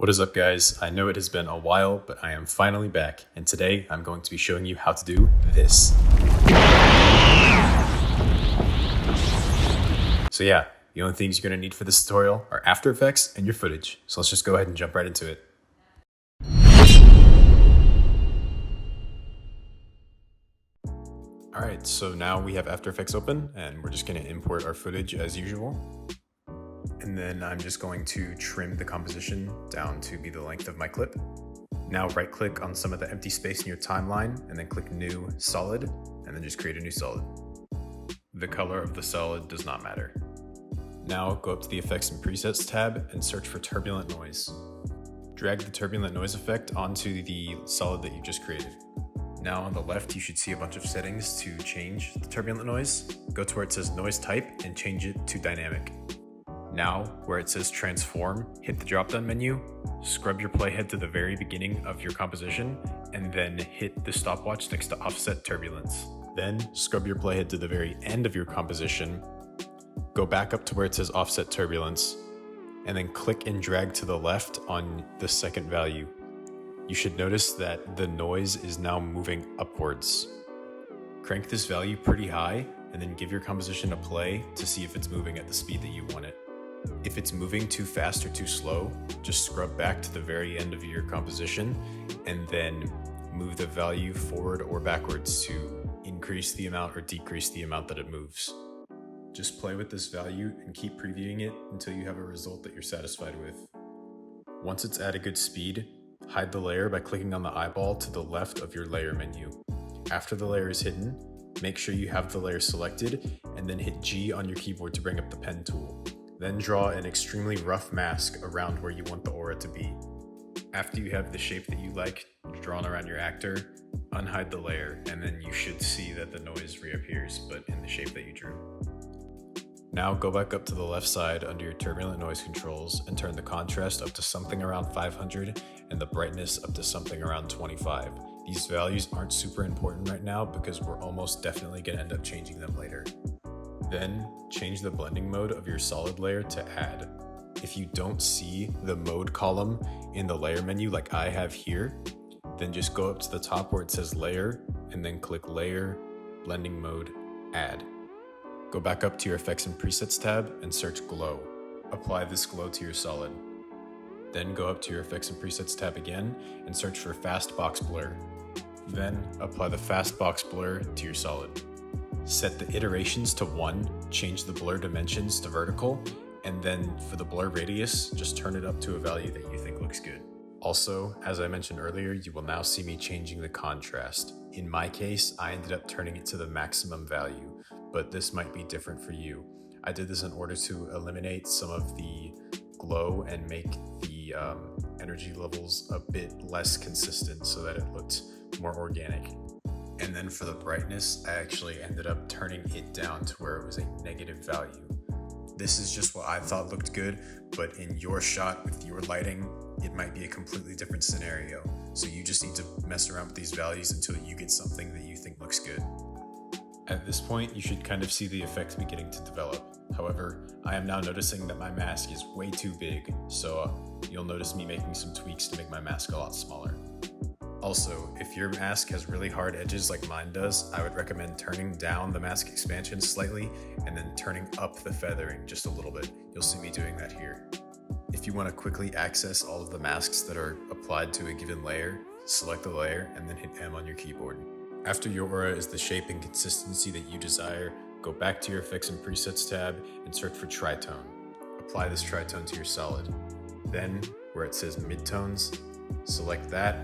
What is up, guys? I know it has been a while, but I am finally back, and today I'm going to be showing you how to do this. So yeah, the only things you're going to need for this tutorial are After Effects and your footage, so let's just go ahead and jump right into it. Alright, so now we have After Effects open, and we're just going to import our footage as usual. And then I'm just going to trim the composition down to be the length of my clip. Now right click on some of the empty space in your timeline and then click New Solid, and then just create a new solid. The color of the solid does not matter. Now go up to the Effects and Presets tab and search for Turbulent Noise. Drag the Turbulent Noise effect onto the solid that you just created. Now on the left, you should see a bunch of settings to change the turbulent noise. Go to where it says Noise Type and change it to Dynamic. Now, where it says Transform, hit the drop-down menu, scrub your playhead to the very beginning of your composition, and then hit the stopwatch next to Offset Turbulence. Then, scrub your playhead to the very end of your composition, go back up to where it says Offset Turbulence, and then click and drag to the left on the second value. You should notice that the noise is now moving upwards. Crank this value pretty high, and then give your composition a play to see if it's moving at the speed that you want it. If it's moving too fast or too slow, just scrub back to the very end of your composition and then move the value forward or backwards to increase the amount or decrease the amount that it moves. Just play with this value and keep previewing it until you have a result that you're satisfied with. Once it's at a good speed, hide the layer by clicking on the eyeball to the left of your layer menu. After the layer is hidden, make sure you have the layer selected and then hit G on your keyboard to bring up the pen tool. Then draw an extremely rough mask around where you want the aura to be. After you have the shape that you like drawn around your actor, unhide the layer, and then you should see that the noise reappears, but in the shape that you drew. Now go back up to the left side under your turbulent noise controls and turn the contrast up to something around 500 and the brightness up to something around 25. These values aren't super important right now because we're almost definitely going to end up changing them later. Then change the blending mode of your solid layer to Add. If you don't see the mode column in the layer menu like I have here, then just go up to the top where it says Layer and then click Layer, Blending Mode, Add. Go back up to your Effects and Presets tab and search Glow. Apply this glow to your solid. Then go up to your Effects and Presets tab again and search for Fast Box Blur. Then apply the Fast Box Blur to your solid. Set the iterations to 1, change the blur dimensions to vertical, and then for the blur radius, just turn it up to a value that you think looks good. Also, as I mentioned earlier, you will now see me changing the contrast. In my case, I ended up turning it to the maximum value, but this might be different for you. I did this in order to eliminate some of the glow and make the energy levels a bit less consistent so that it looked more organic. And then for the brightness, I actually ended up turning it down to where it was a negative value. This is just what I thought looked good, but in your shot with your lighting, it might be a completely different scenario. So you just need to mess around with these values until you get something that you think looks good. At this point, you should kind of see the effects beginning to develop. However, I am now noticing that my mask is way too big, so you'll notice me making some tweaks to make my mask a lot smaller. Also, if your mask has really hard edges like mine does, I would recommend turning down the mask expansion slightly and then turning up the feathering just a little bit. You'll see me doing that here. If you want to quickly access all of the masks that are applied to a given layer, select the layer and then hit M on your keyboard. After your aura is the shape and consistency that you desire, go back to your Effects and Presets tab and search for Tritone. Apply this tritone to your solid. Then, where it says Midtones, select that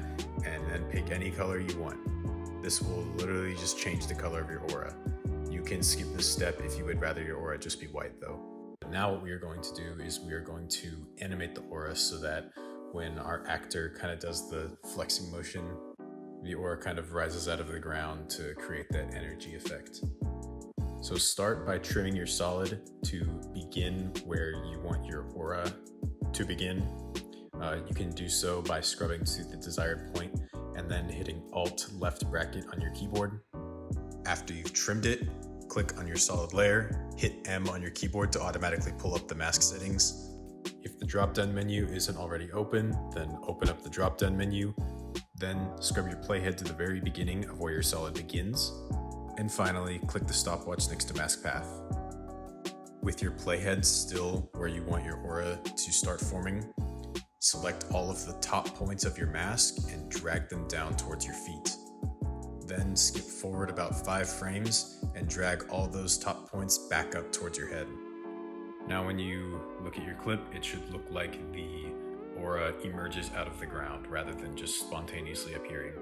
and then pick any color you want. This will literally just change the color of your aura. You can skip this step if you would rather your aura just be white though. Now what we are going to do is we are going to animate the aura so that when our actor kind of does the flexing motion, the aura kind of rises out of the ground to create that energy effect. So start by trimming your solid to begin where you want your aura to begin. You can do so by scrubbing to the desired point and then hitting Alt left bracket on your keyboard. After you've trimmed it, click on your solid layer, hit M on your keyboard to automatically pull up the mask settings. If the drop-down menu isn't already open, then open up the drop-down menu, then scrub your playhead to the very beginning of where your solid begins, and finally click the stopwatch next to mask path. With your playhead still where you want your aura to start forming, select all of the top points of your mask and drag them down towards your feet. Then skip forward about 5 frames and drag all those top points back up towards your head. Now when you look at your clip, it should look like the aura emerges out of the ground rather than just spontaneously appearing.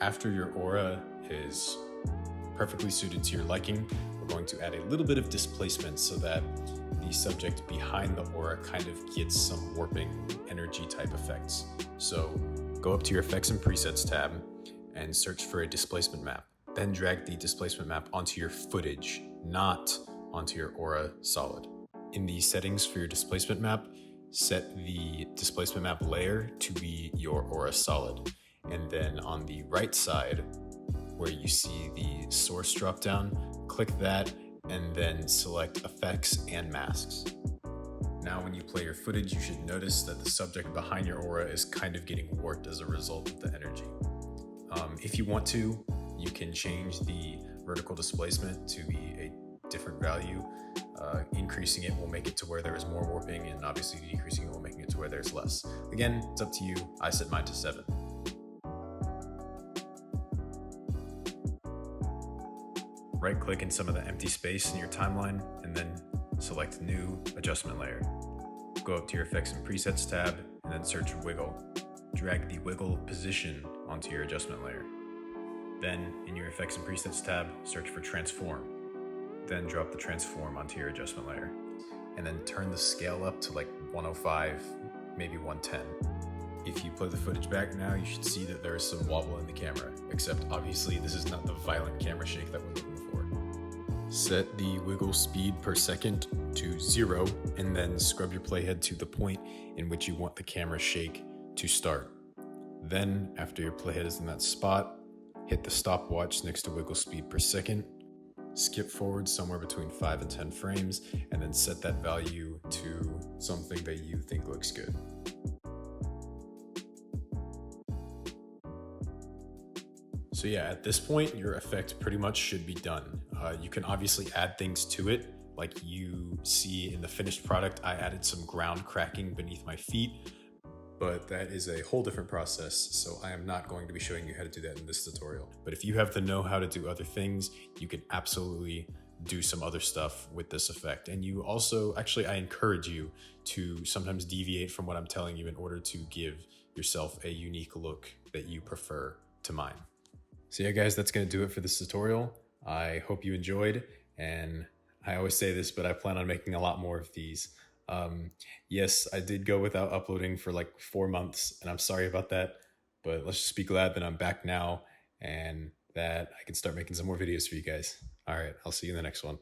After your aura is perfectly suited to your liking, we're going to add a little bit of displacement so that the subject behind the aura kind of gets some warping energy type effects. So go up to your Effects and Presets tab and search for a displacement map. Then drag the displacement map onto your footage, not onto your aura solid. In the settings for your displacement map, set the displacement map layer to be your aura solid. And then on the right side, where you see the source dropdown, click that and then select Effects and Masks. Now when you play your footage, you should notice that the subject behind your aura is kind of getting warped as a result of the energy. If you want to, you can change the vertical displacement to be a different value. Increasing it will make it to where there is more warping, and obviously decreasing it will make it to where there's less. Again, it's up to you. I set mine to 7. Right click in some of the empty space in your timeline and then select New Adjustment Layer. Go up to your Effects and Presets tab and then search Wiggle. Drag the wiggle position onto your adjustment layer. Then in your Effects and Presets tab, search for Transform. Then drop the transform onto your adjustment layer. And then turn the scale up to like 105, maybe 110. If you play the footage back now, you should see that there is some wobble in the camera, except obviously this is not the violent camera shake that we're looking for. Set the wiggle speed per second to 0, and then scrub your playhead to the point in which you want the camera shake to start. Then, after your playhead is in that spot, hit the stopwatch next to wiggle speed per second, skip forward somewhere between 5 and 10 frames, and then set that value to something that you think looks good. So yeah, at this point, your effect pretty much should be done. You can obviously add things to it. Like you see in the finished product, I added some ground cracking beneath my feet, but that is a whole different process, so I am not going to be showing you how to do that in this tutorial. But if you have the know-how to do other things, you can absolutely do some other stuff with this effect. And you also, actually, I encourage you to sometimes deviate from what I'm telling you in order to give yourself a unique look that you prefer to mine. So yeah, guys, that's gonna do it for this tutorial. I hope you enjoyed, and I always say this, but I plan on making a lot more of these. Yes, I did go without uploading for like 4 months, and I'm sorry about that, but let's just be glad that I'm back now and that I can start making some more videos for you guys. All right, I'll see you in the next one.